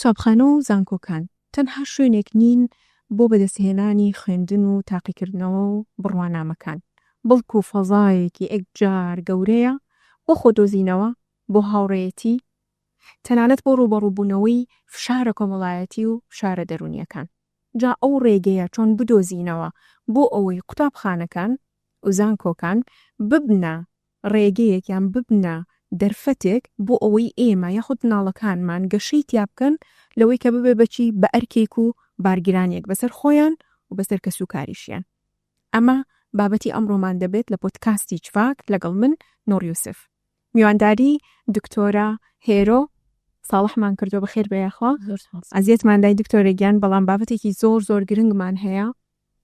قوتابخانە و زانکۆکان تەنها شوێنێک نین بۆ بەدەستهێنانی خوێندن و تاقیکردنەوە و بڕوانامەکان، بەڵکو فەزایەکی ئەکجار گەورەیە بۆ خۆدۆزینەوە، بۆ هاوڕێیەتی، تەنانەت بۆ ڕوبەڕووبوونەوەی فشارە کۆمەڵایەتی و فشارە دەرونیەکان. جا ئەو ڕێگەیە چۆن بدۆزینەوە بۆ ئەوەی قوتابخانەکان و زانکۆکان ببنە ڕێگەیەکیان ببنە دەرفەتێک بۆ ئەوەی ئێمە یاخود ناڵەکانمان گەشەی تیا بکەن لەوەی کە ببێ بەچی بە ئەرکێک و بارگرانێک بەسەر خۆیان و بەسەر کەسوکاریشیان. ئەمە بابەتی ئەمڕۆمان دەبێت لە پۆدکاستی چفاک لەگەڵ من نۆڕ یوسف. میوانداری دکتۆرە هێرۆ ساڵحمان کردو بەخێر بەیەخوا ئەزیەتماندای دکتۆرێگیان، بەڵام بابەتێکی زۆر گرنگمان هەیە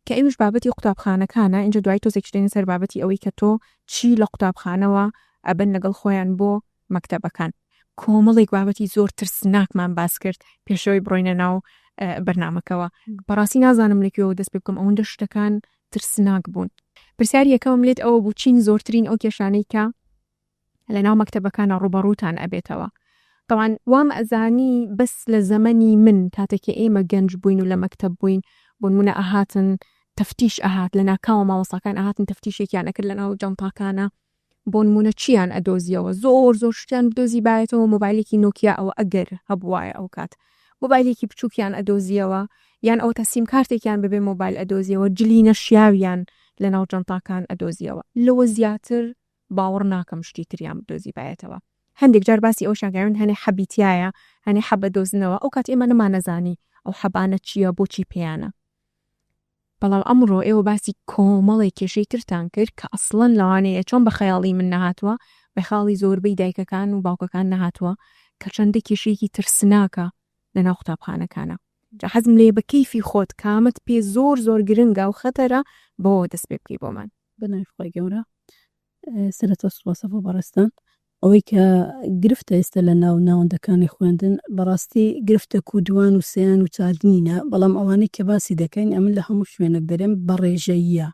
کە ئەوش بابەتی قوتابخانەکانە. اینجا دوای تۆزێک شتێنی سەر بابەتی ئەوەی کە تۆ چی لە قوتابخانەوە ئەبن لەگەڵ خۆیان بۆ مەکتەبەکان. کۆمەڵێک بابەتی زۆر ترسناکمان باس کرد پێشەوەی بڕۆینە ناو بەرنامەکەوە. بەڕاستی نازانم لەکوێوە دەست پێ بکەم، ئەوەندە شتەکان ترسناک بوون. پرسیاری یەکەمم لێت ئەوە بوو چین زۆرترین ئەو کێشانەی کە لە ناو مەکتەبەکانە ڕوبەڕووتان ئەبێتەوە. طبعاً وام ئەزانی بەس لە زەمەنی من کاتێکی ئێمە گەنج بووین و لە مەکتەب بووین بۆ نمونە ئەهاتن تەفتیش ئەهات لە ناکاوە مامۆستاکان ئەهاتن تەفتیشێکیان ئەکرد لە ناو جانتاکانە بۆ نمونە چیان ئەدۆزیەوە، زۆر شتیان بدۆزی بایەتەوە. مۆبایلێکی نۆکیا ئەوە ئەگەر هەبوایە ئەو کات مۆبایلێکی بچووکیان ئەدۆزیەوە، یان ئەو تەسیم کارتێکیان ببێ مۆبایل ئەدۆزیەوە، جلی نەشیاویان لە ناو جانتاکان ئەدۆزیەوە. لەوە زیاتر باوەڕ ناکەم شتی تریان بدۆزی بایەتەوە. هەندێک جار باسی ئەو شاگەرن هەنێ حەبیتیایە، هەنێ حەبە دۆزنەوە، ئەو کات ئێمە نەمانەزانی ئەو حەبانە چییە، بۆچی پێیانە. بەڵام ئەمڕۆ ئێوە باسی کۆمەڵی کێشەی ترتان کرد کە ئەسڵەن لەوانەیە چۆن بە خەیاڵی من نەهاتووە، بە خاڵی زۆربەی دایکەکان و باوکەکان نەهاتووە، کە چەندە کێشەیەکی ترسناکە لە ناو قوتابخانەکانە. جا حەزم لێ بە کەیفی خۆت کامت پێ زۆر گرنگە و خەتەرە بۆ دەست پێ بکەی بۆمان. بەناوی خۆی گەورە. سەرەتا سوپاسە بۆ بەڕێستان ئەوەی کە گرفتە ئێستا لە ناوەندەکانی خوێندن. بەڕاستی گرفتە کودوان و سیان و چاردنینە، بەڵام ئەوانەی کە باسی دەکەین ئەمن لە هەموو شوێنێک دەرێن بە ڕێژەیە،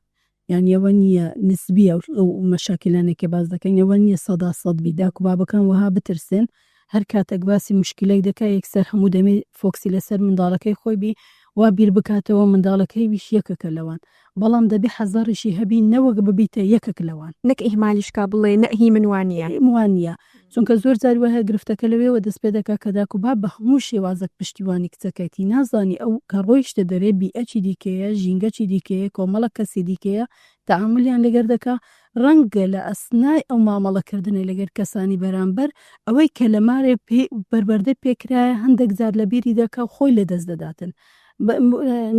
یان ئەوە نییە نسبیە ئەو مەشاکلانێک کە باز دەکەین، ئەوە نییە 100% بیدا و بابەکان وها بترسێن. هەر کاتێک باسی مشکلەی دەکای یەکسەر هەموو دەمێ فۆکسی لەسەر منداڵەکەی خۆی بی وا بیر بکاتەوە منداڵەکەی ویش یەکەکە لەوان، بەڵام دەبی حەزاڕیشی هەبی نەوەک ببیتە یەکەک لەوان، نەک ئیهمالیشکا بڵێ نەهی منوانە. چونکە زۆر جار وهەیە گرفتەکە لەوێەوە دەست پێ دەکا کە داک و با بە هەموو شێوازەک پشتیوانی کچەکەیتی نازانی ئەو کە ڕۆیشتە دەرێ بیئەچی دیکەیە، ژینگەچی دیکەیە، کۆمەڵە کەسی دیکەیە، تەعاملیان لەگەر دەکا. ڕەنگە لە ئەسنای ئەو مامەڵەکردنی لەگەر کەسانی بەرامبەر ئەوەی کە لە مارێ بەربەردە پێکرایە هەندێک جار لە بیری دەکا و خۆی لە دەست دەداتن.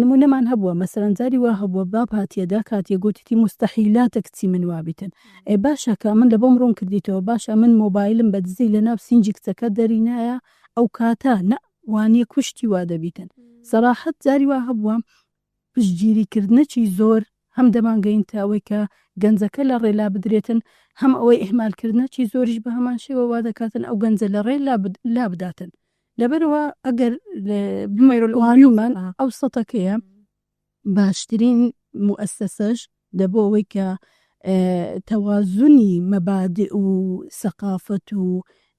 نمونەمان هەبووە مەسەرەن جاری وا هەبووە باب هاتیەدا کاتیە گوتیتی مستەحیلاتە کچی من وابیتن. باشە کە من لە بۆم ڕوون کردیتەوە، باشە من مۆبایلم بەدزی لە ناو سینجی کچەکە دەرینایە ئەو کاتە نەوانیە کوشتی وا دەبیتن. سەراحەت جاری وا هەبووە پشتگیریکردنەکی زۆر هەم دەمانگەین تاوەی کە گەنجەکە لە ڕێلا بدرێتن، هەم ئەوەی ئیهمالکردنەکی زۆریش بە هەمان شێوە وا دەکاتن ئەو گەنجە لە ڕێ لا بداتن. لەبەرەوە ئەگەر بمەیرۆوانیمان ئەو سەتەکەیە باشترین مؤسسەش دەبۆ ئەوەی کە تەوازنی مەبادئ و سەقافەت و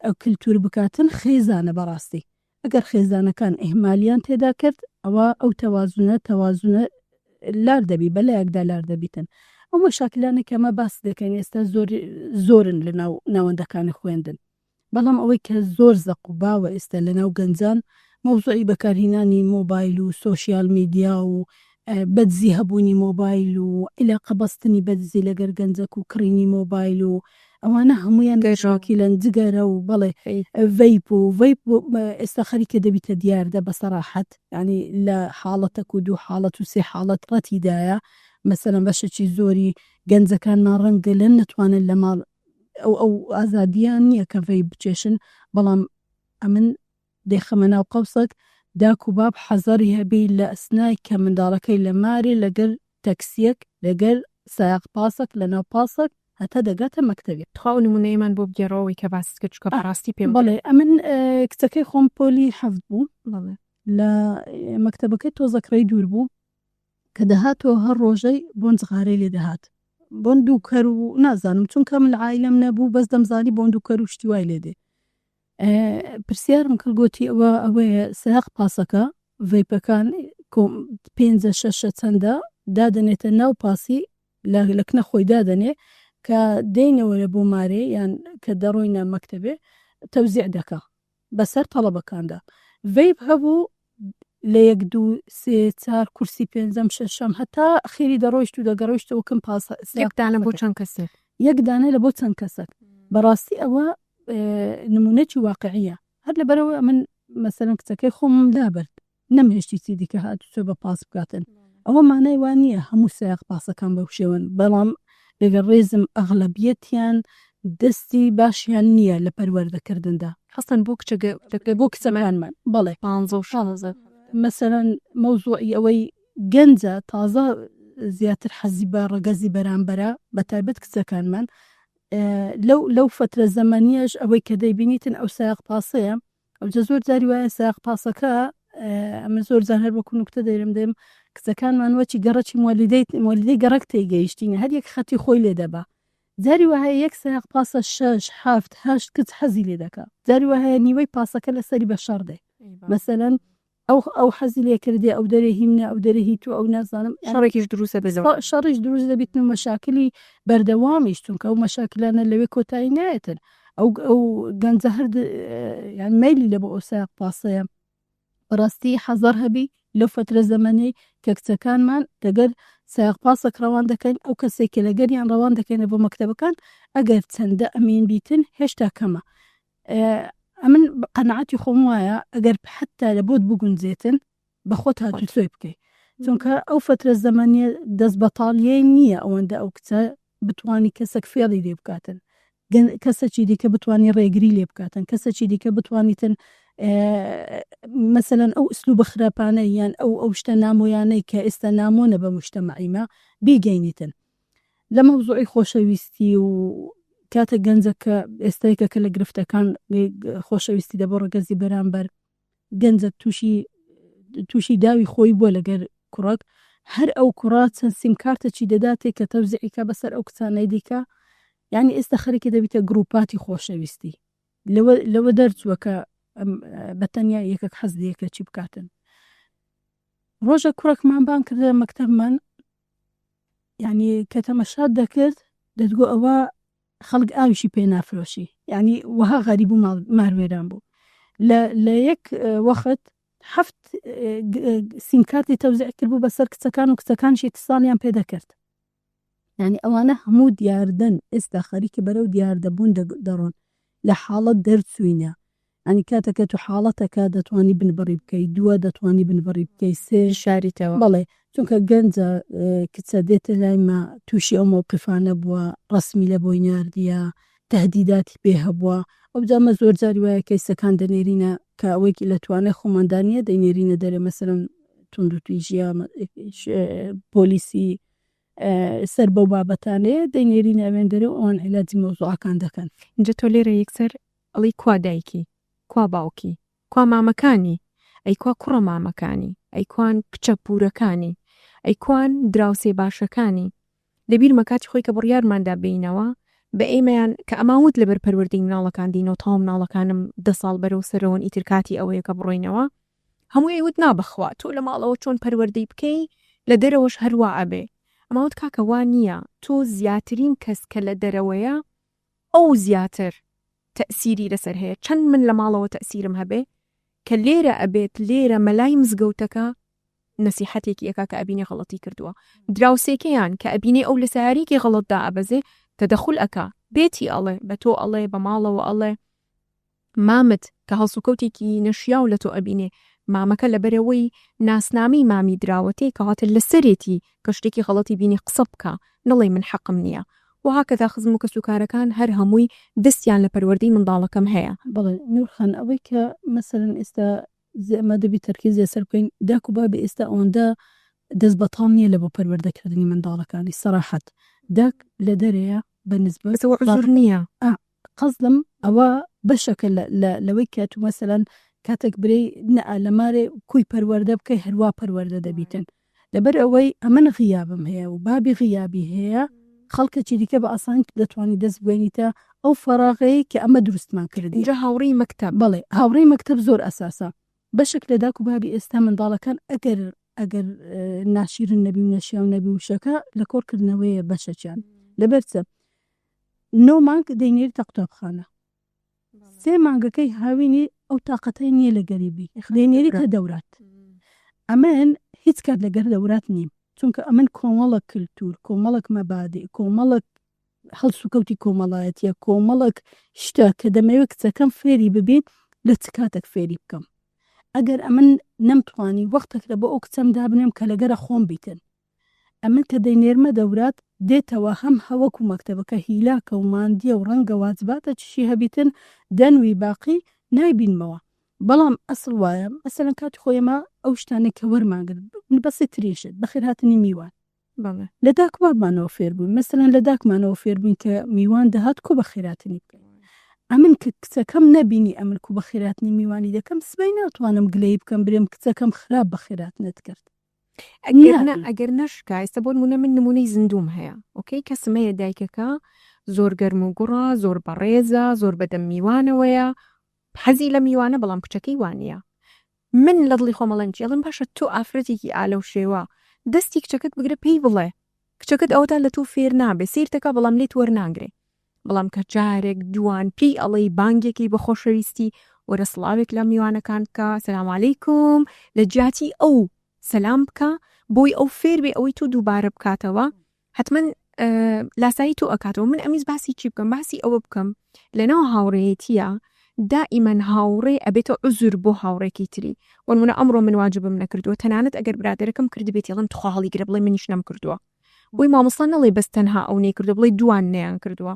ئەو کللتور بکاتن خێزانە. بەڕاستی ئەگەر خێزانەکان ئیهمالیان تێدا کرد ئەوە ئەو تەوازنە لار دەبی بەلایەکدا لار دەبیتن. ئەو مەشاکلانە کەمە باس دەکەین ئێستا زۆرن لە ناوەندەکانی خوێندن، بەڵام ئەوەی کە زۆر زەق و باوە ئێستا لە ناو گەنجان مەوزوعی بەکارهێنانی مۆبایل و سۆشیال میدیا و بەدزی هەبوونی مۆبایل و عیلاقە بەستنی بەدزی لەگەر گەنجەک و کڕینی مۆبایل و ئەوانە هەمویان گەژاکی لەن جگەرە و بەڵێ ڤەیپ ئێستا خەریکە دەبیتە دیاردە بەسەراحەت، ینی لە حاڵەتەک و دوو حاڵەت و سێ حاڵەت ڕەتیدایە. مەسەلەن بەشێکی زۆری گەنجەکانمان ڕەنگە لەن نەتوانن لە ماڵ ئەو ئازادیان نییە کە ڤەیپ بچێشن، بەڵام ئەمن دێخەمە ناو قەوسێک داک و باب حەزەری هەبی لە ئەسنای کە منداڵەکەی لە مارێ لەگەر تەکسیەک لەگەر سایق پاسێک لە ناو پاسێک هەتا دەگاتە مەکتەبێ. تخوا نمونەیەمان بۆ بگەڕەوەی کە باس کرد چکە بەڕاستی پێم بڵێ ئەمن کچەکەی خۆم پۆلی حەفت بوو لە مەکتەبەکەی تۆزەکڕی دوور بوو کە دەهاتەوە هەر ڕۆژەی بۆن جغارەی لێ دەهات بۆن دووکەر و نازانم چونکە من لە عایلەم نەبوو بەس دەمزانی بۆن دووکەر و شتی وای لێ دێ. پرسیارم کرد گوتی ئەوەیە سایق پاسەکە ڤیپەکان 5-6 چەندە دادنێتە ناو پاسی لە کنە خۆی دادنێ کە دێنەوە لە بۆ مارێ یان کە دەڕۆینە مەکتەبێ تەوزیع دەکا بەسەر تەڵەبەکاندا ڤیپ هەبوو لە 1-2-3-4 کورسی 5-6 هەتا خێری دەڕۆیشت و دەگەڕۆیشتەوە کەم پاسە یەکدانە بۆ چەند کەسێک یەکدانە لە بۆ چەند کەسێک بەڕاستی ئەوە نمونەی واقعیە هەر لەبەرەوە من مەسەرەن کچەکەی خۆم دابرد نەمهێشتی چی دیکە هاتوچۆ بە پاس بکاتن ئەوە مانای وان نییە هەموو سایق پاسەکان بەو شێوەن بەڵام لەگەڵ ڕێزم ئەغلەبیەتیان دەستی باشیان نییە لە پەروەردەکردندا حەسەن بۆ بۆ کچەمەیانمان بەڵێ 15 مەسەرەن مەوزوعی ئەوەی گەنجە تازە زیاتر حەزی بە ڕەگەزی بەرامبەرە بە تایبەت کچەکانمان لەو فترە زەمانیەش ئەوەی کە دەیبینیتن ئەو سایق پاسەیە ئەو زۆر جاری وایە سایق پاسەکە ئەمە زۆر جار هەر بەکو نوکتە دەیرم دێم کچەکانمان وەچی گەڕەکی مۆلیدەی گەڕەک تێگەیشتینە هەر یەک خەتی خۆی لێ دەبا جاری وهەیە یەک سایق پاسە 6-7-8 کچ حەزی لێ دەکا جاری وهەیە نیوەی پاسەکە لەسەری بە شەڕ دێ مەسەلەن ئەو حەزی لێ کردێ ئەو دەرێ هیمنە ئەو دەرە هی تو ئەو نازانم شەڕێکیش دروستە بێزەوە شەڕیش دروست دەبیتن و مەشاکلی بەردەوامیش چونکە ئەو مەشاکلانە لەوێ کۆتایی نایەتن ئەو گەنجە هەر یان مەیلی لە بۆ ئەو سایق پاسەیە بەڕاستی حەزەر هەبی لەو فترە زەمەنەی کە کچەکانمان دەگەر سایق پاسەک ڕەوان دەکەین ئەو کەسێکی لەگەریان ڕەوان دەکەینە بۆ مەکتەبەکان ئەگەر چەندە ئەمین بیتن هێشتا کەمە ئەمن قەنەعەتی خۆم وایە ئەگەر حتا لە بۆت بگونجێتن بە خۆت هاتووسۆی بکەیت چونکە ئەو فترە زەمانیە دەست بەتاڵیەی نییە ئەوەندە ئەو کچە بتوانی کەسێک فێڵی لێ بکاتن کەسێکی دیکە بتوانی ڕێگری لێ بکاتن کەسێکی دیکە بتوانیتن مەسەلەن ئەو ئوسلوبە خراپانە یان ئەو شتە نامۆیانەی کە ئێستا نامۆنە بە موجتەمەعیمە بیگەینیتن لە مەوزوعی خۆشەویستی و کاتە گەنجەکە ئێستایکە کە لە گرفتەکان خۆشەویستی دە بۆ ڕەگەزی بەرامبەر گەنجە تووشی داوی خۆی بۆ لەگەر کوڕک هەر ئەو کوڕا چەند سیمکارتەی دەداتێک کە تەوزیعیکە بەسەر ئەو کچانەی دیکە یعنی ئێستا خەرێکی دەبیتە گروپاتی خۆشەویستی لەوە دەرچووە کە بەتەنیا یەکێک حەز دیەکە چی بکاتن ڕۆژە کوڕێکمان بان کردە مەکتەبمان یعنی کە تەمەشات دەکرد دەتگۆ ئەوە خەڵک ئاویشی پێ نافرۆشی یعنی وەها غەریب و ماروێران بوو لە یەک وەخت 7 سیمکارتی تەوزیع کرد بوو بەسەر کچەکان و کچەکانشی اتصالیان پێ دەکرد یعنی ئەوانە هەموو دیاردن ئێستا خەریکی بەرەو دیاردەبوون دەڕۆن لە حاڵەت دەرچوینە ئەنی کاتەکە تو حاڵەتەکە دەتوانی بنبڕی بکەیت دووە دەتوانی بنبڕی بکەیت سێ شاریتەوە بەڵێ چونکە گەنجە کچە دێتە لایمە تووشی ئەو مووقفانە بووە ڕسمی لە بۆی ناردیە تهدیداتی پێ هەبووە ئەو جامە زۆر جاری وایە کەیسەکان دەنێرینە کە ئەوەیکی لە توانێ خۆماندانیە دەینێرینە دەرێ مەسەرن تونند و تویژە پۆلیسی سەر بەو بابەتانەیە دەینێرینە ئەوێن دەرێ و ئەوان عیلاجی مەوزوعەکان دەکەن اینجا تۆ لێرە یەکسەر ئەڵی کوا دایکی کوا باوکی کوا مامەکانی ئەی کوا کوڕە مامەکانی ئەی کوان کچە پورەکانی ئەی کوان دراوسێ باشەکانی لەبیر مەکاتی خۆی کە بڕیارماندا بینەوە بە ئێمەیان کە ئەماوت لەبەر پەروەردەی مناڵەکان دینەوە تاوام مناڵەکانم 10 ساڵ بەرەو سەرەوەن ئیتر کاتی ئەوەیە کە بڕۆینەوە هەموو ئەیوت نابخوا تۆ لە ماڵەوە چۆن پەروەردەی بکەی لە دەرەوەش هەروە ئەبێ ئەماوت کاکە وان نییە تۆ زیاترین کەس کە لە دەرەوەیە ئەو زیاتر تەسیری لەسەر هەیە چەند من لە ماڵەوە تەسیرم هەبێ کە لێرە ئەبێت لێرە مەلای مزگەوتەکە نەسیحەتێکی ئەکا کە ئەبینێ غەڵەتی کردووە دراوسێکەیان کە ئەبینێ ئەو لە سیارێکی غەڵەتدا ئەبەزێ تەدەخول ئەکا بێتی ئەڵێ بە تۆ ئەڵێ بە ماڵەوە ئەڵێ مامت کە هەڵسوکەوتێکی نەشیاو لە تۆ ئەبینێ مامەکە لەبەرەوەی ناسنامی مامی دراوەتەی کە هاتە لە سەرێتی کە شتێکی غەڵەتی بینی قسە بکە نەڵێ من حەقم نییە وهاکەدا خزم و کەسوکارەکان هەر هەمووی دەستیان لە پەروەردەی منداڵەکەم هەیە بەڵێ نورخان ئەوەی کە مەسەرەن ئێستا ئەمە دەبی تەرکیزی سەر بکەین داکو با بە ئێستا ئەوەندە دەست بەتاڵ نییە لە بۆ پەروەردەکردنی منداڵەکانی سەراحەت داک لە دەرەیە بەنسبەتەوە عذر نییە قەزدم ئەوە بەشەکە لەوەی کات و مەسەلەن کاتێک برەی نەئا لە مارێ کوی پەروەردە بکەی هەروە پەروەردە دەبیتن لەبەر ئەوەی ئەمن غیابم هەیە و بابی غیابی هەیە خەڵکە چیریکە بە ئاسان دەتوانانی دەست بێنیتە ئەو فەراغەیە کە ئەمە دروستمان کردی. اینجا هاوڕێی مەکتەب بەڵێ هاوڕێی مەکتەب زۆر ئەساسە بەشێک لە داک و بابی ئێستا منداڵەکان ئەگەر ناشیرن نەبی و نەشیاو نەبی وشەکە لە کۆرکردنەوەیە بەشەچیان لەبەرچە 9 مانگ دەینێری تا قوتابخانە 3 مانگەکەی هاوینی ئەو تااقەتەی نییە لە گەریبی دەینێری کە دەورات ئەمن هیچ کات لەگەر دەورات نیم چونکە ئەمن کۆمەڵک کللتور کۆمەڵک مەبادی کۆمەڵک هەڵسوکەوتی کۆمەڵایەتە کۆمەڵک شتە کە دەمەوێت کچەکەم فێری ببین لە چ کاتێک فێری بکەم ئەگەر ئەمن نەمتوانی وەختێک لە بۆ ئەو کچەم دابنێم کە لەگەرە خۆم بیتن ئەمن کە دەینێرمە دەورات دێتەوە هەم هەوەکو مەکتەبەکە هیلاکە و ماندیە و ڕەنگە واجباتە چشی هەبیتن دەنوی باقی نایبینمەوە بەڵام ئەسڵ وایە مەسەلەن کاتی خۆیەمە ئەو شتانێک کە وەرماگرت بەسی تریشت بەخێر هاتنی میوان لە داکوارمانەوە فێر بووین مەسەلەن لە داکمانەوە فێربووین کە میوان دەهات کۆ بە خێراتنی بکەین ئەمن کە کچەکەم نەبینی ئەمن کو بە خێراتنی میوانی دەکەم سبەی ناتوانم گلەی بکەم برێم کچەکەم خراپ بە خێرات نەتکرد ئەگەر نشکە ئێستا بۆ نمونە من نمونەی زیندوم هەیە ئۆکەی کە سمەیە دایکەکە زۆر گەرم و گوڕە زۆر بەڕێزە زۆر بەدەم میوانەوەیە حەزی لە میوانە بەڵام کچەکەی وانە من لە دڵی خۆمەڵەنجی ئەڵم باشە تۆ ئافرەتێکی ئالە و شێوە دەستی کچەکەت بگرە پێی بڵێ کچەکەت ئەوتا لە تۆ فێر نابێ سیرتەکە بەڵام لێت وەرناگرێ بەڵام کە جارێک دوان پێی ئەڵەی بانگێکی بە خۆشەویستی وەرە سڵاوێک لە میوانەکان بکە سەلام عەلەیکوم لە جیاتی ئەو سەلام بکە بۆی ئەو فێر بێ ئەوەی تۆ دووبارە بکاتەوە حتمما لاسایی تۆ ئەکاتەوە من ئەمیز باسی چی بکەم باسی ئەوە بکەم لەناو هاوڕێیەتیە دائما هاوڕێ ئەبێتە عوزر بۆ هاوڕێکی تری وەنمونە ئەمڕۆ من واجبم نەکردووە تەنانەت ئەگەر برادەرەکەم کردبێت یڵم تخواڵی گرە بڵێ منیش نەم کردووە بۆی مامۆستا نەڵێ بەس تەنها ئەو نەیکردو بڵێ دوان نەیان کردووە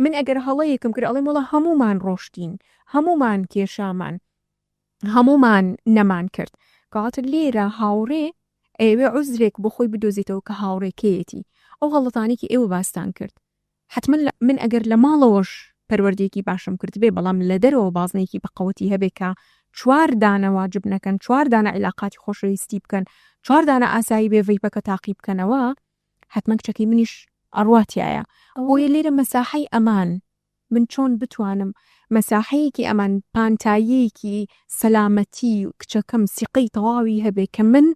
من ئەگەر هەڵەیەکم کرد ئەڵێم وەڵا هەمومان ڕۆشتین هەمومان کێشامان هەمومان نەمان کرد کەواتە لێرە هاوڕێ ئێوێ عوزرێک بۆ خۆی بدۆزیتەوە کە هاوڕێکەیەتی ئەو غەڵەتانێکی ئێوە باستان کرد حتمما من ئەگەر لە ماڵەوەش پەروەردەیەکی باشم کرد بێ بەڵام لە دەرەوە بازنێکی بەقەوەتی هەبێ کە 4 دانە واجب نەکەن 4 دانە عیلاقاتی خۆشەویستی بکەن 4 دانە ئاسایی بێ ڤیپەکە تاقی بکەنەوە حتمما کچەکەی منیش ئەڕواتیایە بۆیە لێرە مەساحەی ئەمان من چۆن بتوانم مەساحەیەکی ئەمان پانتاییەکی سەلامەتی کچەکەم سیقەی تەواوی هەبێ کە من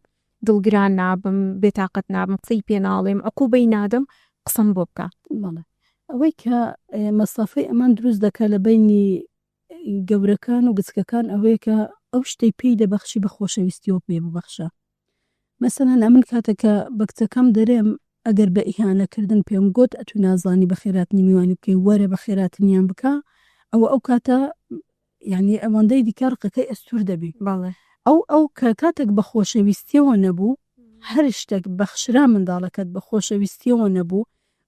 دڵگران نابم بێتاقەت نابم قسەی پێناڵێم عقوبەی نادەم قسەم بۆ بکە ئەوەی کە مەسافەی ئەمان دروست دەکات لە بینی گەورەکان و گچکەکان ئەوەیە کە ئەو شتەی پێی دەبەخشی بە خۆشەویستیەوە پێ ببەخشە مەسەلەن ئەمن کاتێکە بە کچەکەم دەرێم ئەگەر بە ئیهانەکردن پێم گوت ئەتو نازانی بە خێراتنی میوانی بکەی وەرە بە خێراتنیان بکە ئەو کاتە یعنی ئەوەندەی دیکە ڕقەکەی ئەستور دەبی ئەو کە کاتێک بە خۆشەویستیەوە نەبوو هەر شتێک بەخشرا منداڵەکەت بە خۆشەویستیەوە نەبوو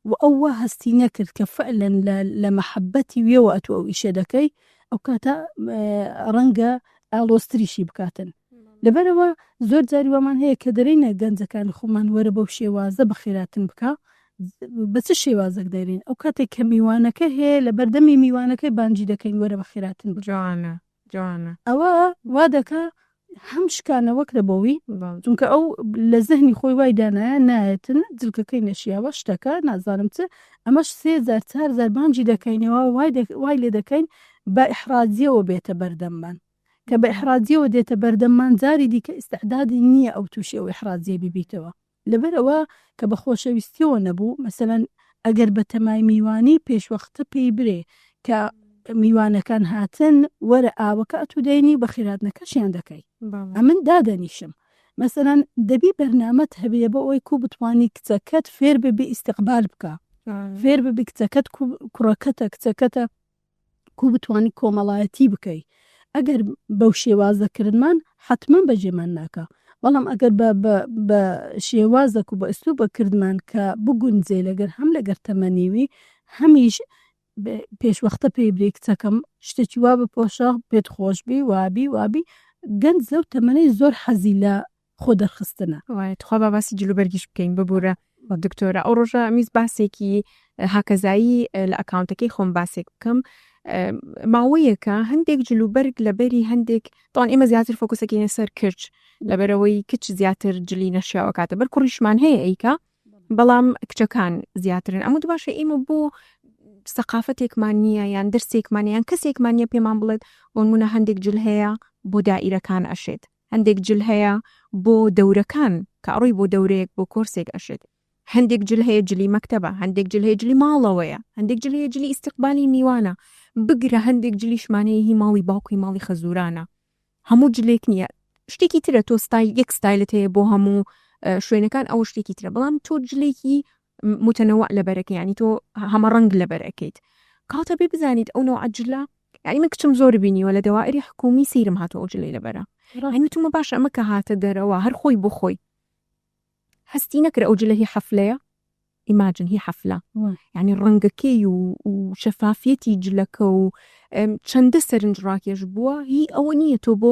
و ئەوە هەستی نەکرد کە فعلەن لە مەحەبەتی وێوە ئەتو ئەو ئیشە دەکەی ئەو کاتە ڕەنگە ئالۆستریشی بکاتن لەبەرەوە زۆر جاری وەمان هەیە کە دەرەینە گەنجەکان خۆمان وەرە بەو شێوازە بە خێراتن بکە بە چ شێوازەک دەرین ئەو کاتێک کە میوانەکە هەیە لە بەردەمی میوانەکەی بانجی دەکەین وەرە بە خێراتن جوانە ئەوە وا دەکە هەم شکانەوەک لەبەوەی چونکە ئەو لە زەهنی خۆی وای دانایە نایەتن جلکەکەی نەشیاوە شتەکە نازانم چ ئەمەش 3000 بانجی دەکەینەوە وای لێ دەکەین بە ئیحرازیەوە بێتە بەردەممان کە بە ئیحرازیەوە دێتە بەردەممان جاری دیکە ئیستعدادی نییە ئەو تووشی ئەو ئیحرازیە ببیتەوە لەبەرەوە کە بە خۆشەویستیەوە نەبوو مەسەلەن ئەگەر بە تەمای میوانی پێشوەختە پێی برێ کە میوانەکان هاتن وەرە ئاوەکە ئەتو دەینی بە خێراتنەکەشیان دەکەی ئەمن دادەنیشم مەسەلەن دەبی بەرنامەت هەبێ بە ئەوی کو بتوانی کچەکەت فێر ببێ ئیستیقبال بکە فێر ببی کچەکەت کوڕەکەتە کچەکەتە کو بتوانی کۆمەڵایەتی بکەی ئەگەر بەو شێوازەکردمان حتمما بەجێمان ناکە بەڵام ئەگەر بە شێوازەک و بە ئەستوو بەکردمان کە بگونجێ لەگەر هەم لەگەر تەمەنیوی هەمیش پێشوەختە پێی برێ کچەکەم شتێکی وا بپۆشە پێت خۆشبی وابی گەنج زە و تەمەنەی زۆر حەزی لە خۆ دەرخستنە تخوا باسی جلوبەرگیش بکەین ببوورە دکتۆرە ئەو ڕۆژە میز باسێکی هاکەزایی لە ئەکاونتەکەی خۆم باسێک بکەم ماوەیەکە هەندێک جلوبەرگ لەبەری هەندێک تاوان ئێمە زیاتر فۆکوسەکەینە سەر کرچ لەبەرەوەی کچ زیاتر جلی نەشیاوە کاتە بەر کوڕیشمان هەیە ئەیکە بەڵام کچەکان زیاترن ئەمە باشە ئێمە بۆ سەقافەتێکمان نییە یان دەرسێکمان یان کەسێکمان نیە پێمان بڵێت بۆ نمونە هەندێک جل هەیە بۆ دائیرەکان ئەشێت هەندێک جل هەیە بۆ دەورەکان کە ئەڕۆی بۆ دەورەیەک بۆ کۆرسێک ئەشێت هەندێک جل هەیە جلی مەکتەبە هەندێک جل هەیە جلی ماڵەوەیە هەندێک جل هەیە جلی ئیستیقبالی میوانە بگرە هەندێک جلی شمانەیە هی ماڵی باوکوی ماڵی خەزورانە هەموو جلێک نییە شتێکی ترە تۆ یەک ستایلت هەیە بۆ هەموو شوێنەکان ئەو شتێکی ترە بەڵام تۆ جلێکی متەنەوع لەبەرەکە ینی تۆ هەمە ڕەنگ لەبەرەکەیت کاتە بێ بزانیت ئەو نوع جلە یعنی من کچم زۆر بینیوە لە دەوائری حکومی سیرم هاتۆ ئەو جلەی لەبەرە یعنی تومە باش ئەمە کە هاتە دەرەوە هەر خۆی بۆ خۆی هەستی نەکرە ئەو جلە هی حەفلەیە ئیماجن هی حەفلە یعنی ڕەنگەکەی و شەفافیەتی جلەکە و چەندە سەرنج ڕاکێش بووە هی ئەوە نییە تۆ بۆ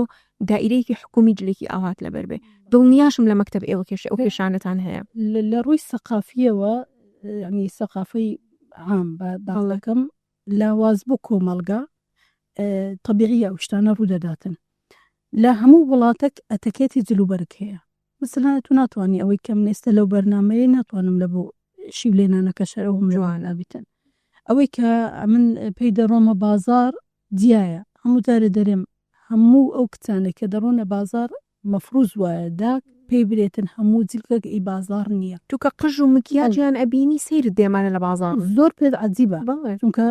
دائیرەیەکی حکومی جلێکی ئاوات لەبەر بێ دڵنیاشم لە مەکتەب ئێوە کێش ئەو کێشانەتان هەیە لە ڕووی سەقافیەوە ینی سەقافەی عام باڵەکەم لاواز بۆ کۆمەلگا طبیعیە ئەو شتانە ڕوودەداتن لە هەموو وڵاتێک ئەتەکێتی جلوبەرگ هەیە مثلا تو ناتوانانی ئەوەی کەم نێستە لەو بەرنامەیە ناتوانم لە بۆ شیولێنانەکە شەرە و جوان ئابیتن ئەوەی کە من پێی دەڕۆمە بازار دیایە هەموو دارە دەرێم هەموو ئەو کچانێک کە دەڕۆنە بازار مەفروض وایە دا پێی برێتن هەموو جلکەک ئی بازار نییە تو کە قژ و مکیاجیان ئەبینی سیر دێمانە لە بازار زۆر پێ عجیبە چونکە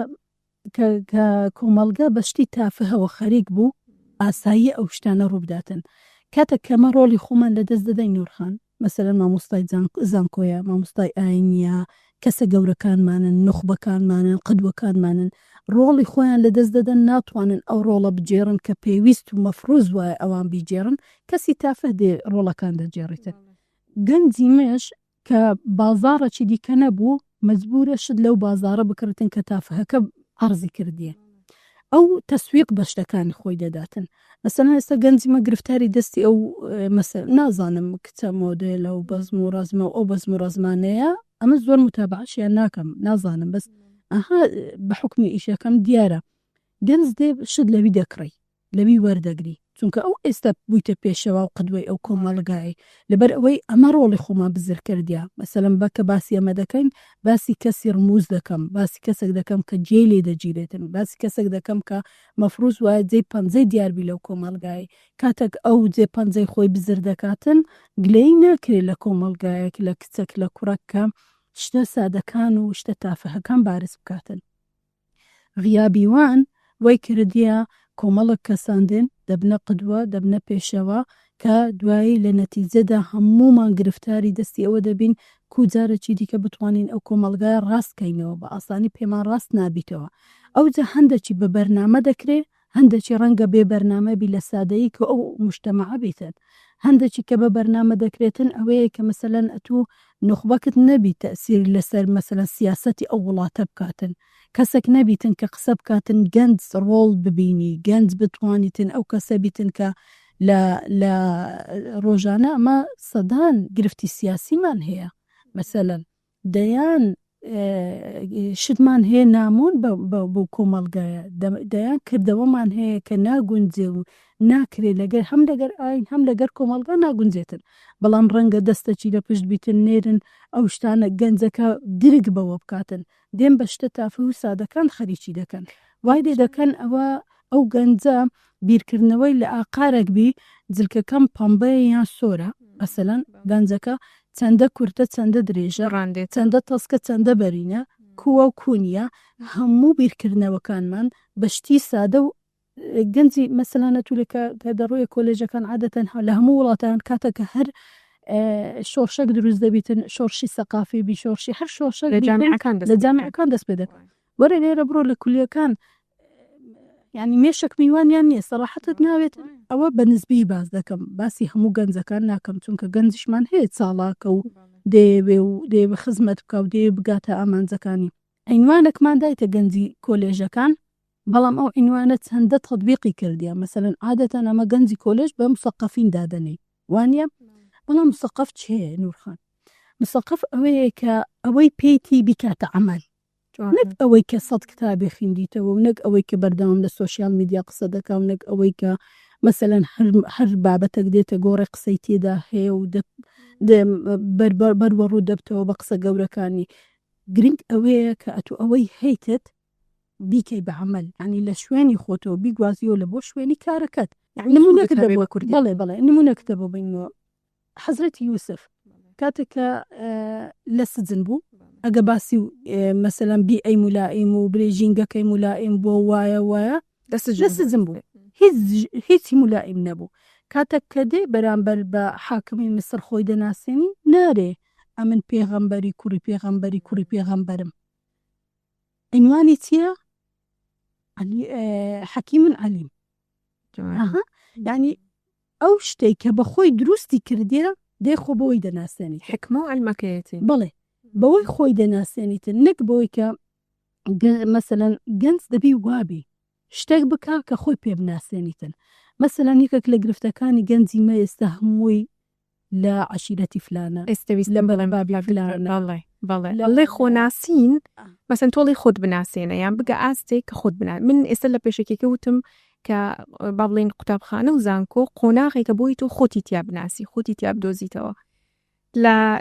کە کۆمەلگا بەشتی تافهەوە خەریک بوو ئاسایی ئەو شتانە ڕووبداتن کاتە کەمە ڕۆڵی خۆمان لە دەست دەدەین نورخان مەسەرەن مامۆستای زانکۆیە مامۆستای ئاینیە کەسە گەورەکانمانن نخبەکانمانن قدوەکانمانن ڕۆڵی خۆیان لە دەست دەدەن ناتوانن ئەو ڕۆڵە بجێڕن کە پێویست و مەفروض وایە ئەوان بیجێڕن کەسی تافە دێ ڕۆڵەکان دەجێڕیتن گەنجی مێش کە بازارەکی دیکە نەبوو مەجبورە شت لەو بازارە بکردن کە تافەکە عەرزی کردیە ئەو تەسویق بە شتەکانی خۆی دەداتن مەسەلەن ئێستا گەنجیمە گرفتاری دەستی ئەو مەسەل نازانم کچە مۆدێلە و بەزم و ڕازمە و ئەو بەزم و ڕازمانەیە ئەمە زۆر متابعەشیان ناکەم نازانم بەس ئەها بە حکمی ئیشەکەم دیارە گەنج دێ شت لەوی دەکڕی لەوی وەردەگری چونکە ئەو ئێستا بوویتە پێشەوە و قدوەی ئەو کۆمەڵگای لەبەر ئەوەی ئەمە ڕۆڵی خۆمان بزر کردیا مەسەلەن بەکە باسی ئەمە دەکەین باسی کەسی ڕموز دەکەم باسی کەسێک دەکەم کە جێ لێ دەگیرێتن باسی کەسێک دەکەم کە مەفروض وایە جێ پەنجەی دیاربی لەو کۆمەڵگای کاتێک ئەو جێ پەنجەی خۆی بزر دەکاتن گلەی ناکرێت لە کۆمەڵگایەک لە کچێک لە کوڕەکە شتە سادەکان و شتە تافەهەکان بارز بکاتن غیابیوان وای کردیە کۆمەڵک کەساندن دەبنە قدوە دەبنە پێشەوە کە دوایی لە نەتیجەدا هەمومان گرفتاری دەستی ئەوە دەبین کوجارەکی دیکە بتوانین ئەو کۆمەڵگای ڕاستکەینەوە بە ئاسانی پێمان ڕاست نابیتەوە ئەو جە هەندێکی بە بەرنامە دەکرێت هەندێکی ڕەنگە بێ بەرنامەبی لە سادەیی کە ئەو مجتەمەعە بیتن هەندێکی کە بە بەرنامە دەکرێتن ئەوەیە کە مەسەلەن ئەتوو نخبەکت نەبی تەسیر لەسەر مەسەلەن سیاسەتی ئەو وڵاتە بکاتن کەسێک نەبیتن کە قسە بکاتن گەنج ڕۆڵ ببینی گەنج بتوانیتن ئەو کەسە بیتن کە لە ڕۆژانە ئەمە سەدان گرفتی سیاسیمان هەیە مەسەلەن دەیان شتمان هەیە نامون بۆ کۆمەڵگایە دەیان کردەوەمان هەیە کە ناگونجێ و ناکرێت لەگەر هەم لەگەر ئاین هەم لەگەر کۆمەڵگا ناگونجێتن بەڵام ڕەنگە دەستەچی لە پشت بیتن نێرن ئەو شتانە گەنجەکە درگ بەوە بکاتن دێن بە شتە تافە و سادەکان خەریکی دەکەن وای دێ دەکەن ئەوە ئەو گەنجە بیرکردنەوەی لە ئاقارێک بی جلکەکەم پەمبەیە یان سۆرە مەسەلەن گەنجەکە چەندە کورتە چەندە درێژە ڕاندێت چەندە تەسکە چەندە بەرینە کووە و کونیە هەموو بیرکردنەوەکانمان بەشتی سادە و گەنجی مەسەلانەتولەکە دەڕۆیە کۆلێژەکان عادەتەن لە هەموو وڵاتیان کاتەکە هەر شۆرشەك دروست دەبیتن شۆرشی سەقافی بی شۆرشی هەر شۆرشە لە جامعەکان دەست پێ دەکەن وەرە لێرە بڕۆ لە کولیەکان یعنی مێشک میوانیان نییە سەراحەتت ناوێت ئەوە بە نسبی باز دەکەم باسی هەموو گەنجەکان ناکەم چونکە گەنجشمان هەیە چاڵاکە و دێوێ و دێوە خزمەت بکە و دێ بگاتە ئامانجەکانی عینوانێکمان دایتە گەنجی کۆلێژەکان بەڵام ئەو عینوانە چەندە تەطبیقی کردیە مەسەلەن عادەتەن ئەمە گەنجی کۆلێژ بە مسەقەفین دادەنێ وانە بەڵام مسەقەف چێ نورخان مسەقەف ئەوەیە کە ئەوەی پێیتی بیکاتە عەمەل نەک ئەوەی کە سەد کتابێ خوێندیتەوە و نەک ئەوەی کە بەردەوام لە سۆشیال میدیا قسە دەکا و نەک ئەوەی کە مەسەلەن هەر بابەتێک دێتە گۆڕی قسەی تێدا هەیە و بەروەڕوو دەبتەوە بە قسە گەورەکانی گرنگ ئەوەیە کە ئەتو ئەوەی هەیتت بیکەی بە عمل ینی لە شوێنی خۆتەوە بیگوازیەوە لە بۆ شوێنی کارەکەت نمونەکە کوردی بەڵێ نمونەکە بۆ بینەوە حەزرەتی یوسف کاتێککە لە سجن بوو ئەگە باسی مەسەلەن بی ئەی مولائیم و برێژینگەکەی مولائیم بۆ وایە لە سجن بوو هیچی مولائیم نەبوو کاتێک کە دێ بەرامبەر بە حاکمی مسر خۆی دەناسێنی نارێ ئەمن پێغەمبەری کوڕی پێغەمبەرم عنوانی چییە؟ حەکیم عەلیم ینی ئەو شتێک کە بە خۆی دروستی کردیە دێخۆ بەوەی دەناسێنی حکمە و ئەلمەکەیەتی بڵێ بەوەی خۆی دەناسێنیتن نەک بەوەی کە مەسەلەن گەنج دەبی وابی شتێک بکە کە خۆی پێ بناسێنیتن مەسەلەن یەکێک لە گرفتەکانی گەنجی مە ئێستا هەمووی لە عەشیرەتی فلانە ئێستاویست لە بابلا فلانە بەڵێ خۆناسین مەسەن تۆڵی خۆت بناسێنە یان بگە ئاستێک کە خۆت بنا من ئێستا لە پێشێکێکە وتم کە با بڵێن قوتابخانە و زانکۆ قۆناغێکە بۆی تۆ خۆتی تیا بناسی خۆتی تیا بدۆزیتەوە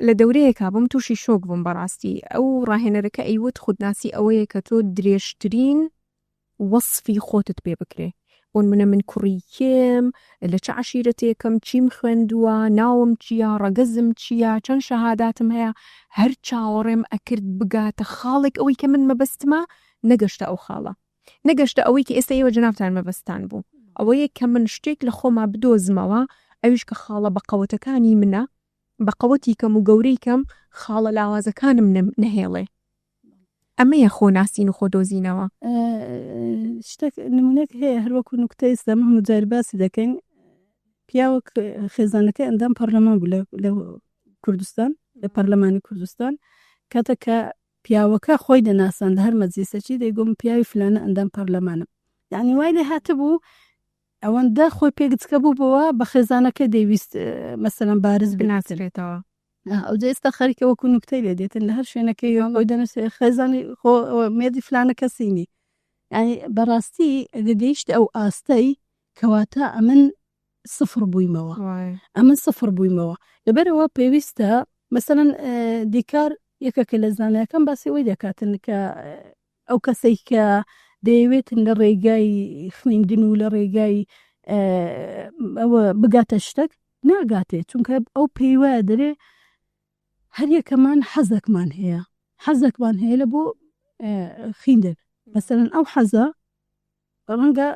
لە دەورەیەکا بووم تووشی شۆک بووم بەڕاستی ئەو ڕاهێنەرەکە ئەیوت خودناسی ئەوەیە کە تۆ درێژترین وەصفی خۆتت پێ بکرێ بۆن من کوڕی کێم لە چه عەشیرەتێکم چیم خوێندووە ناوم چییە ڕەگەزم چییە چەند شەهاداتم هەیە هەر چاوەڕێم ئەکرد بگاتە خاڵێک ئەوەی کە من مەبەستمە نەگەشتە ئەو خاڵە نەگەشتە ئەوەی کە ئێستا ئێوە جەنابتان مەبەستان بوو ئەوەیە کە من شتێک لە خۆما بدۆزمەوە ئەویش کە خاڵە بەقەوەتەکانی منە بەقەوەتی کەم و گەورەی کەم خاڵە لاوازەکانم نەهێڵێ ئەمەیە خۆناسین و خۆدۆزینەوە شتێک نمونێک هەیە هەروەکو نوکتە ئێستا هەموو جار باسی دەکەین پیاوەک خێزانەکەی ئەندام پەرلەمان بوو لە کوردستان لە پەرلەمانی کوردستان کاتێککە پیاوەکە خۆی دەناسان هەر مەجلیسەکی دەیگۆم پیاوی فلانە ئەندام پەرلەمانم یعنی وای لێ هاتبوو ئەوەندە خۆی پێگچکە بوو بەوە بە خێزانەکە دەیویست مەسەلەن بارز بناسرێتەوە ئەو ئێستا خەریکە وەکو نوکتەی لێ دێتن لە هەر شوێنەکەی ئەوی دەنووسێ خێزانی مێردی فلانە کەسینی ینی بەڕاستی گەگەیشت ئەو ئاستەی کەواتە ئەمن سفر بوویمەوە لەبەرەوە پێویستە مەسەلەن دیکار یەکەکە لە زانایەکەم باسی ئەوی دەکاتن کە ئەو کەسەی کە دەیەوێتن لە ڕێگای خوێندن و لە ڕێگای ئەوە بگاتە شتێک ناگاتێت چونکە ئەو پێیوە دەرێ هەر یەکەمان حەزەکمان هەیە لە بۆ خوێندن مەسەلەن ئەو حەزە ڕەنگە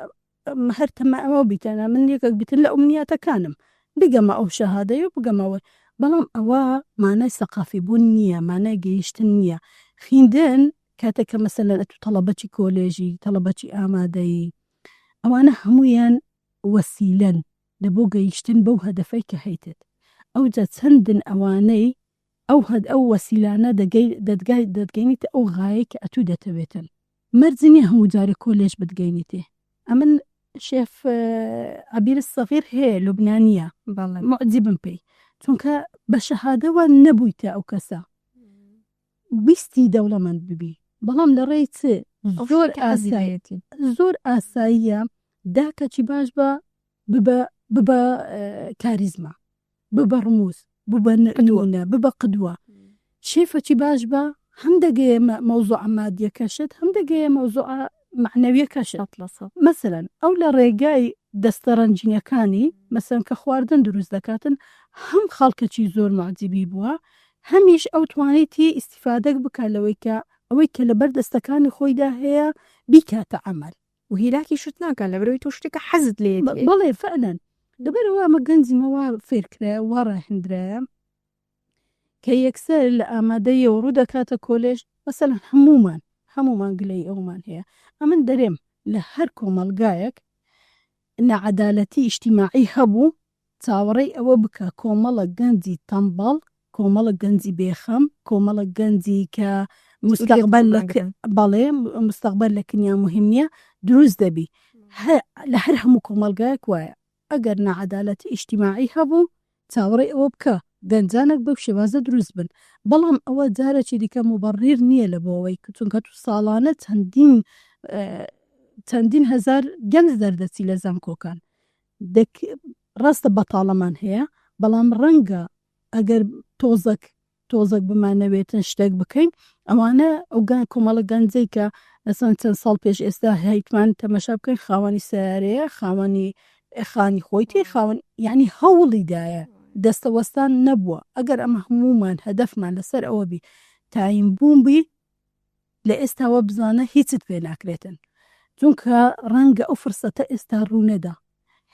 هەر تەمە ئەوە بیتەنە من یەکێک بیتن لە ئومنیاتەکانم بگەمە ئەو شەهادەیە و بگەمەوە بەڵام ئەوە مانای سەقافی بوون نییە مانای گەیشتن نییە خوێندن کاتێککە مەسەلەن ئەتو تەڵەبەتی کۆلێژی تەڵەبەتی ئامادەیی ئەوانە هەمویان وەسیلەن لە بۆ گەیشتن بەو هەدەفەی کە هەیتت ئەو جا چەندن ئەوانەی ئەو وەسیلانە دەتگەینیتە ئەو غایە کە ئەتوو دەتەوێتن مەرجنی هەموو جارە کۆلێژ بتگەینیتێ ئەمن شێف عەبیر سەغیر هەیە لوبنانیە معجبم پێی چونکە بە شەهادەوە نەبوویتە ئەو کەسە ویستی دەوڵەمەند ببی بەڵام لە ڕێی چ زۆر ئاساییە داکەچی باش ببە کاریزما ببە ڕموز ببە نەونە ببە قدووە شێفەکی باش بە هەم دەگەیە مەوزوع مادیەکەشت هەم دەگەیە مەوزوع معنەویەکەشت مەسەلەن ئەو لە ڕێگای دەستەڕەنجینەکانی مەسەلەن کە خواردن دروست دەکاتن هەم خەڵکەکی زۆر معجبی بووە هەمیش ئەو توانێتی ئیسیفادەک بکالەوەی کە ئەوەی کە لەبەر دەستەکانی خۆیدا هەیە بیکاتە عەمەل و هیلاکی شت ناکات لە بەرەوەی تۆ شتێکە حەزت لێ بەڵێ فعلەن لەبەرەوە ئەمە گەنجیمەوە فێرکرایە وا ڕاهێنرایە کە یەکسەر لە ئامادەیەوە ڕوو دەکاتە کۆلێژ مەسەلەن هەمومان گلەی ئەومان هەیە ئەمن دەرێم لە هەر کۆمەلگایەک نەعەدالەتی ئیجتیماعی هەبوو چاوەڕێی ئەوە بکە کۆمەڵە گەنجی تەمبەڵ کۆمەڵە گەنجی بێخەم کۆمەڵە گەنجی کە مستەقبەل لە کنیا مهم نییە دروست دەبی لە هەر هەموو کۆمەلگایەک وایە ئەگەر نەعەدالەتی ئیجتیماعی هەبوو چاوەڕێی ئەوە بکە گەنجانێک بەو شێوازە دروست بن بەڵام ئەوە جارێکی دیکە مبەڕیر نییە لە بۆەوەی چونکە تو ساڵانە چەندین هەزار گەنج دەردەچی لە زانکۆکان ڕاستە بەتاڵەمان هەیە بەڵام ڕەنگە ئەگەر تۆزێک بمانەوێتن شتێک بکەین ئەوانە ئەو کۆمەڵە گەنجەی کە ئەسان چەند ساڵ پێش ئێستا هەیتمان تەمەشا بکەین خاوەنی سیارەیە خاوەنی خانی خۆیتی خاوەن یعنی هەوڵیدایە دەستەوەستان نەبووە ئەگەر ئەمە هەمومان هەدەفمان لەسەر ئەوە بی تایم بووم بی لە ئێستاوە بزانە هیچت پێ ناکرێتن چونکە ڕەنگە ئەو فرسەتە ئێستا ڕوونەدا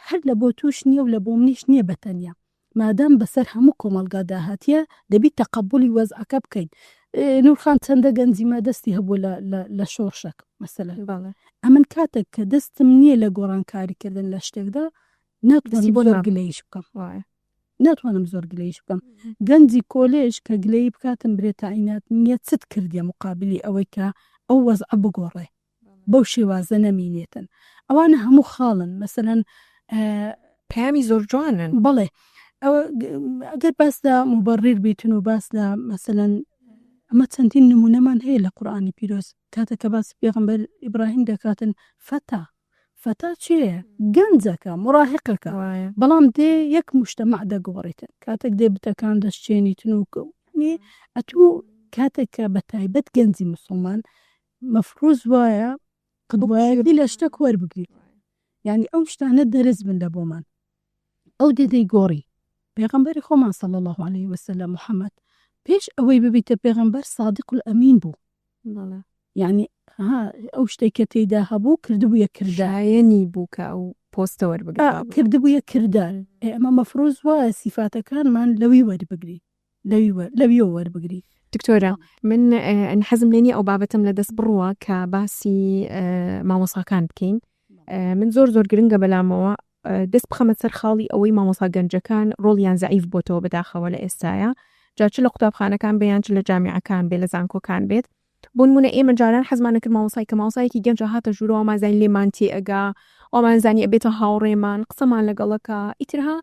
هەر لە بۆ توش نییە و لە بۆ منیش نییە بەتەنیا مادام بەسەر هەموو کۆمەلگا داهاتیە دەبی تەقبولی وەزعەکە بکەین نورخان چەندە گەنجیمە دەستی هەبوو لە شۆڕشەک مەسەلە ئەمن کاتێک کە دەستم نییە لە گۆڕانکاریکردن لە شتێکدا ناتوانم زۆر گلەیش بکەم ناتوانم زۆر گلەیش بکەم گەنجی کۆلێژ کە گلەی بکاتم برێتە عینات نییە چت کردیە مقابلی ئەوەی کە ئەو وەزعە بگۆڕێ بەو شێوازە نەمینێتن ئەوانە هەموو خاڵن مەسەلەن پەیامی زۆر جوانن بەڵێ ئەگەر باسدا مبەڕیر بیتن و باسدا مەسەلەن ئەمە چەندین نمونەمان هەیە لە قورئانی پیرۆز کاتێککە باسی پێغەمبەر ئیبراهیم دەکاتن فەتا چییە گەنجەکە مڕاهقەکە بەڵام دێ یەک مشتەمەع دەگۆڕێتن کاتێک دێ بتەکان دەشتێنیتن و ئەتوو کاتێککە بە تایبەت گەنجی مسلمان مەفروض وایە قدوایەتی لە شتێک وەربگریت یعنی ئەو شتانە دەرز بن لە بۆمان ئەو دێدەی گۆڕی پێغەمبەری خۆمان صلی الله عليه وسلم محەممەد پێش ئەوەی ببیتە پێغەمبەر صادق الئەمین بوو یعنی ئەو شتێککە تێیدا هەبوو کردبوویە کردایەنی بوو کە ئەو پۆستە وەربگرا کردبوویە کردار ئەمە مەفروض وایە سیفاتەکانمان لەوی وەربگری لەویەوە وەربگری دکتۆرە من حەزم لێنی ئەو بابەتم لە دەست بڕوە کە باسی مامۆساکان بکەین من زۆر گرنگە بەلامەوە دەست بخەمە سەر خاڵی ئەوەی مامۆسا گەنجەکان ڕۆڵیان زەعیف بۆتەوە بەداخەوە لە ئێستاە جاچ لە قوتابخانەکان بێیان چ لە جامیعەکان بێ لە زانکۆکان بێت بۆ نمونە ئێمە جاران حەزمانە کرد مامۆسای کە مامۆسایەکی گەنجە هاتە ژوورەوە مازانی لێمان تێئەگا ئەومانزانی ئەبێتە هاوڕێمان قسەمان لەگەڵەکە ئیترها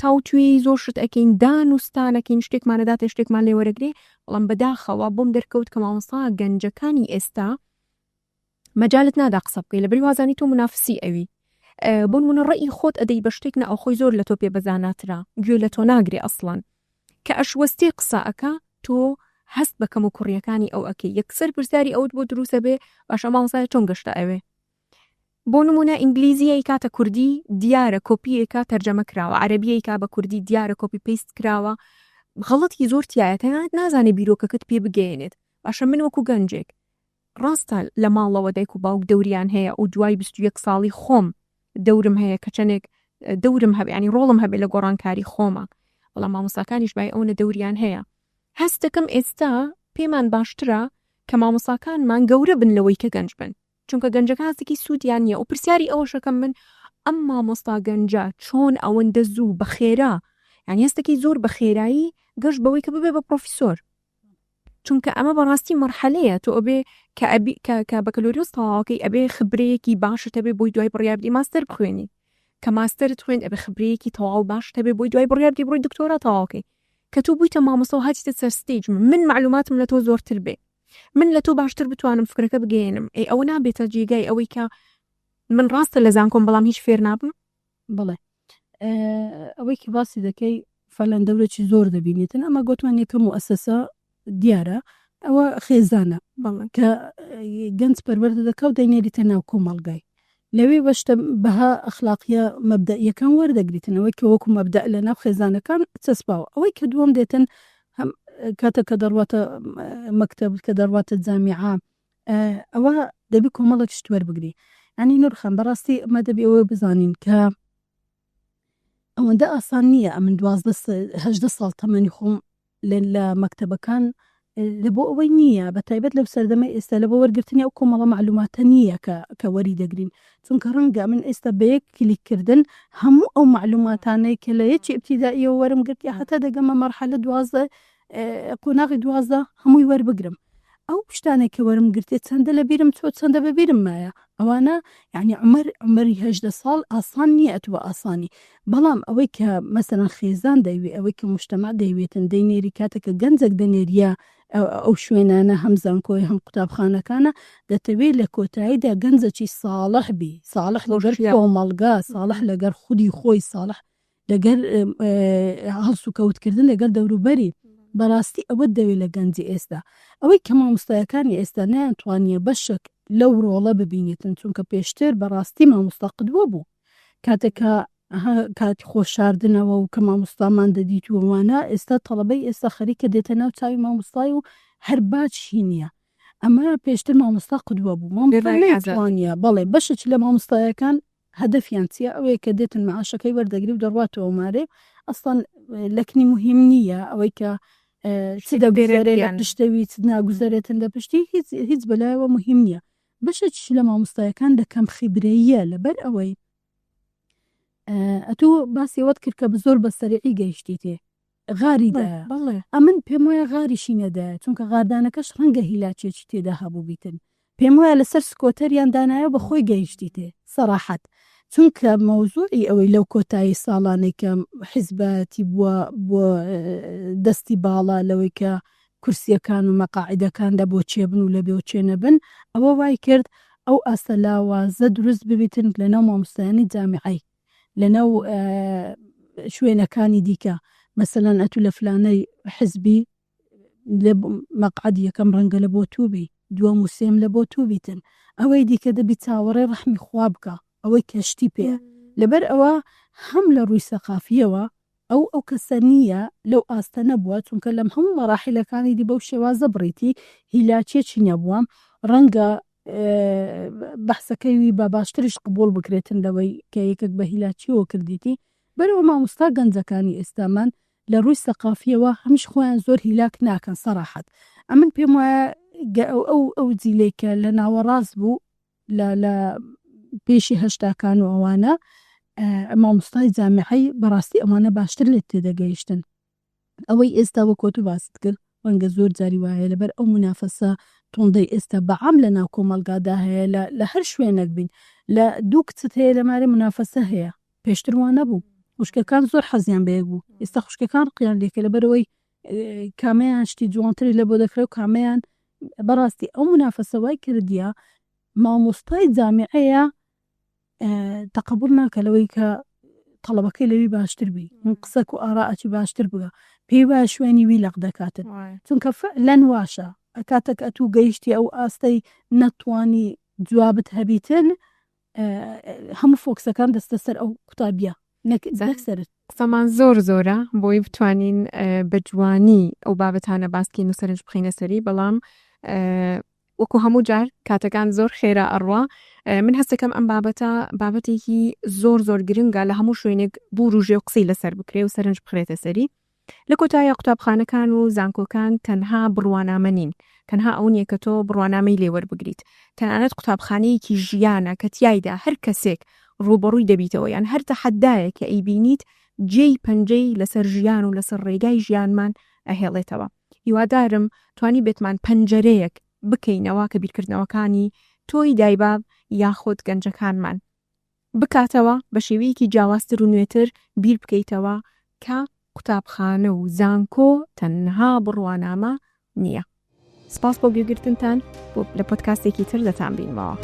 تاوتوی زۆر شت ئەەکەین دانوستانەکەین شتێکمانەداتە شتێکمان لێ وەرەگرێ بەڵام بەداخەوە بۆم دەرکەوت کە مامۆسا گەنجەکانی ئێستا مەجالت نادا قسە بکەی لەبەری وازانی تۆ منافسی ئەوی بۆ نمونە ڕێی خۆت ئەدەی بە شتێک ئەو خۆی زۆر لە تۆ پێ بەزاناترا گوێ لە تۆ ناگرێ ئەسڵان کە ئەشوەستی قسەکە تۆ هەست بەکەم و کوڕیەکانی ئەو ئەکەی یەکسەر پرسیاری ئەوت بۆ دروستە بێ باشە مامۆسای چۆن گەشتە ئەوێ بۆ نمونە ئینگلیزیە کاتە کوردی دیارە کۆپیەکە تەرجەمە کراوە عەرەبیە کا بە کوردی دیارە کۆپی پیست کراوە غەڵەتی زۆر تایە تەنانەت نازانێ بیرۆکەکەت پێ بگەێنێت باشە من وەکو گەنجێک ڕاستە لە ماڵەوە دایک و باوک دەوریان هەیە و دوای 21 ساڵی خۆم دەورم هەیە کە چەندێک دەورم هەبێ ینی ڕۆڵم هەبێ لە گۆڕانکاری خۆمە بەڵام مامۆساکانیش بای ئەوە دەوریان هەیە هەست دەکەم ئێستا پێمان باشترە کە مامۆساکانمان گەورە بن لەوەی کە گەنج بن چونکە گەنجەکە هەستێکی سوودیان نییە و پرسیاری ئەوەشەکەم من ئەم مامۆستا گەنجە چۆن ئەوەندە زوو بە خێرا یعنی هەستێکی زۆر بە خێرایی گەشت بەوەی کە ببێ بە پرۆفیسۆر چونکە ئەمە بەڕاستی مەرحەلەیە تۆ ئەبێ کە بەکەلۆریۆس تەواوەکەی ئەبێ خبرەیەکی باشت هەبێ بۆی دوای بڕیاردی ماستەر بخوێنی کە ماستەرت خوێن ئەبێ خبرەیەکی تەواو باشت هەبێ بۆی دوای بڕیاردی بڕۆی دکتۆرا تەواوەکەی کە تۆ بوویتە مامۆستا و هاتیتە سەر ستێج من معلوماتم لە تۆ زۆرتر بێ من لە تۆ باشتر بتوانم فکرەکە بگەێنم ئەوە نابێتە جێگای ئەوەی کە من ڕاستە لە زانکۆم بەڵام هیچ فێر نابم بڵێ ئەوەی کە باسی دەکەی فەلەن دەورێکی زۆر دەبینێتن ئەمە گوتمان یەکەم و ئەسەسە دیارە ئەوە خێزانە کە گەنج پەروەردە دەکە و دەینێریتە ناو کۆمەڵگای لەوێ بەشتە بەها ئەخلاقیە مەبدەئیەکان وەردەگریتنەوەی کە وەکو مەبدە لە ناو خێزانەکان چەسپاوە ئەوەی کە دووەم دێتن کاتە کە دەڕواتە مەکتەب کە دەڕواتە جامیعە ئەوە دەبی کۆمەڵێک شت وەربگری ینی نورخان بەڕاستی ئەمە دەبی ئەوە بزانین کە ئەوەندە ئاسان نییە ئەمن 12 ساڵ تەمەنی خۆم لە مەکتەبەکان لە بۆ ئەوەی نییە بە تایبەت لەو سەردەمە ئێستا لە بۆ وەرگرتنی ئەو کۆمەڵە معلوماتە نییە کە وەری دەگرین چونکە ڕەنگە من ئێستا بەیەک کلیککردن هەموو ئەو معلوماتانەی کە لە یەکی ابتیدائیەوە وەرم گرت یا هەتا دەگەمە مەرحەلە 12 قۆناغی 12 هەمووی وەربگرم ئەو شتانێک کە وەرم گرتێت چەندە لە بیرم چۆ چەندە بە بیرم مایە ئەوانە یعنی عمەری 18 ساڵ ئاسان نییە ئەتوە ئاسانی بەڵام ئەوەی کە مەسەرەن خێزان دەیوێت ئەوەی کە مجتەمع دەیوێتن دەینێری کاتێکە گەنجێک دەنێریە ئەو شوێنانە هەم زانکۆی هەم قوتابخانەکانە دەتەوێت لە کۆتاییدا گەنجێکی ساڵح بی ساڵح لەگەر کۆمەڵگا ساڵح لەگەر خودی خۆی ساڵح لەگەر هەڵس و کەوتکردن لەگەر دەوروبەری بەڕاستی ئەوە دەوێت لە گەنجی ئێستا ئەوەی کە مامۆستایەکانی ئێستا نەیانتوانیە بەشێک لەو ڕۆڵە ببینێتن چونکە پێشتر بەڕاستی مامۆستا قدوە بوو کاتێکە کاتی خۆشاردنەوە و کە مامۆستامان دەدیت ووانە ئێستا تەڵەبەی ئێستا خەریکە دێتە ناو چاوی مامۆستای و هەر باچی نییە ئەمە پێشتر مامۆستا قدوە بوو مامۆستانیە بەڵێ بەشێک لە مامۆستایەکان هەدەفیان چیە ئەوەیە کە دێتن مەعاشەکەی وەردەگری و دەڕواتەوە مارێ ئەستان لەکنی مهم نییە ئەوەی کە چ دەگوێرێ لە پشتەوی چ ناگوزارێتن لە پشتی هیچ بەلایەوە مهم نییە بەشێک لە مامۆستایەکان دەکەم خیبرەیە لەبەر ئەوەی ئەتوو باسی وەت کرد کە زۆر بە سەریعی گەیشتی تێ غاریدا ئەمن پێم وایە غاریشی نەدایە چونکە غاردانەکەش ڕەنگە هیلاچێکی تێدا هەبوو بیتن پێم وایە لەسەر سکۆتەریان دانایە بە خۆی گەیشتی تێ سەراحەت چونکە مەوزوعی ئەوەی لەو کۆتایی ساڵانەی کە حیزبەتی بووە دەستی باڵا لەوەی کە کورسیەکان و مەقاعدەکاندا بۆ چێبن و لە بێ چێ نەبن ئەوە وای کرد ئەو ئاسە لاوازە دروست ببیتن لەناو مامۆستایانی جامیعەی لەناو شوێنەکانی دیکە مەسەلەن ئەتوو لە فلانەی حزبی لە مەقعد یەکەم ڕەنگە لە بۆ تووبی دووەم و سێم لە بۆ تووبیتن ئەوەی دیکە دەبی چاوەڕێ ڕەحمی خوا بکە ئەوەی کەشتی پێ لەبەر ئەوە هەم لە ڕووی سەقافیەوە ئەو کەسە نییە لەو ئاستە نەبووە چونکە لەم هەموو مەراحیلەکانی دی بەو شێوازە بڕیتی هیلاچێکی نەبووەم ڕەنگە بەحسەکەی بە باشتریش قبول بکرێتن لەوەی کە یەکێک بە هیلاچیەوە کردیتی بەرەوە مامۆستا گەنجەکانی ئێستامان لە ڕووی سەقافیەوە هەمیش خۆیان زۆر هیلاک ناکەن سەراحەت ئەمن پێم وایە ئەو جیلێکە لە ناوەڕاست بوو لە پێشی هەشتاکان و ئەوانە مامۆستای جامیعەی بەڕاستی ئەوانە باشتر لێت تێدەگەیشتن ئەوەی ئێستا وە کۆت و باست کرد وەنگە زۆر جاری وایە لەبەر ئەو منافەسە تۆندەی ئێستا بەعام لە ناو کۆمەلگادا هەیە لە هەر شوێنێک بین لە دوو کچت هەیە لەمارە منافەسە هەیە پێشتر وانە بوو خوشکەکان زۆر حەزیان بەیەک بوو ئێستا خوشکەکان ڕقیان لێکە لەبەرەوەی کامیان شتی جوانتری لە بۆ دەکرێت و کامیان بەڕاستی ئەو منافەسەوای کردیە مامۆستای جامیعەیە تەقبول ناکە لەوەی کە تەڵەبەکەی لەوی باشتر بی من قسەک و ئاراعەتی باشتر بگە پێی وایە شوێنی وی لەق دەکاتن چونکە فعلەن واشە کاتێک ئەتوو گەیشتی ئەو ئاستەی نەتوانی جوابت هەبیتن هەموو فۆکسەکان دەستە سەر ئەو قوتابیە نەکسەرت قسەمان زۆر زۆرە بۆی بتوانین بە جوانی ئەو بابەتانە باسکین و سەرنج بخینە سەری بەڵام وەکو هەموو جار کاتەکان زۆر خێرا ئەڕوا من هەستەکەم ئەم بابەتێکی زۆر زۆر گرنگە لە هەموو شوێنێک بوو ڕوژێ و قسەی لەسەر بکرێ و سەرنج بخرێتە سەری لە کۆتایە قوتابخانەکان و زانکۆکان تەنها بڕوانامە نین تەنها ئەو نییە کە تۆ بڕوانامەی لێوەربگریت تەنانەت قوتابخانەیەکی ژیانە کە تیایدا هەر کەسێک ڕوبەڕووی دەبیتەوە یان هەر تەحەدایە کە ئەیبینیت جێی پەنجەی لەسەر ژیان و لەسەر ڕێگای ژیانمان ئەهێڵێتەوە هیوادارم توانی بێتمان پەنجەرەیەک بکەینەوە کە بیرکردنەوەکانی تۆی دایباب یاخۆت گەنجەکانمان بکاتەوە بە شێوەیەکی جیاوازتر و نوێتر بیر بکەیتەوە کە قوتابخانە و زانکۆ تەنها بڕوانامە نییە. سپاس بۆ گوێگرتنتان بۆ لە پۆدکاستێکی تر دەتان بینەوە.